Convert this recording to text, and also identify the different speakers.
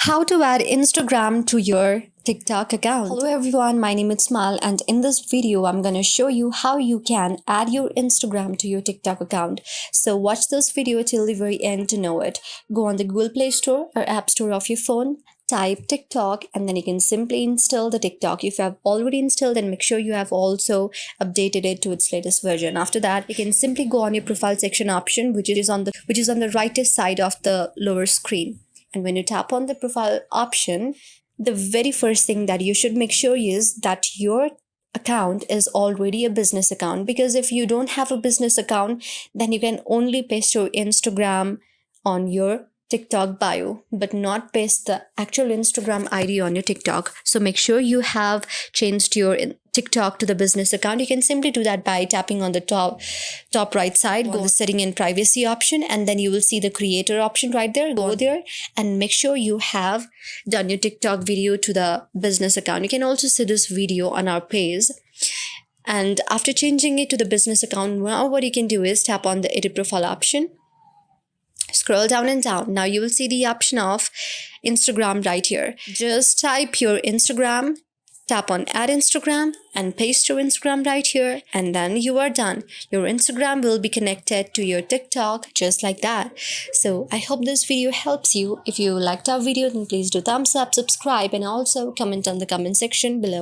Speaker 1: How to add Instagram to your TikTok account. Hello everyone, my name is Smal, and in this video I'm going to show you how you can add your Instagram to your TikTok account. So watch this video till the very end to know it. Go on the Google Play Store or App Store of your phone, type TikTok, and then you can simply install the TikTok. If you have already installed, then make sure you have also updated it to its latest version. After that, you can simply go on your profile section option, which is on the rightest side of the lower screen. And when you tap on the profile option, the very first thing that you should make sure is that your account is already a business account, because if you don't have a business account, then you can only paste your Instagram on your TikTok bio, but not paste the actual Instagram ID on your TikTok. So make sure you have changed your TikTok to the business account. You can simply do that by tapping on the top right side, go to the setting and privacy option, and then you will see the creator option right there. Go there and make sure you have done your TikTok video to the business account. You can also see this video on our page. And after changing it to the business account, now what you can do is tap on the edit profile option. Scroll down and down. Now you will see the option of Instagram right here. Just type your Instagram, tap on add Instagram, and paste your Instagram right here, and then you are done. Your Instagram will be connected to your TikTok just like that. So I hope this video helps you. If you liked our video, then please do thumbs up, subscribe, and also comment on the comment section below.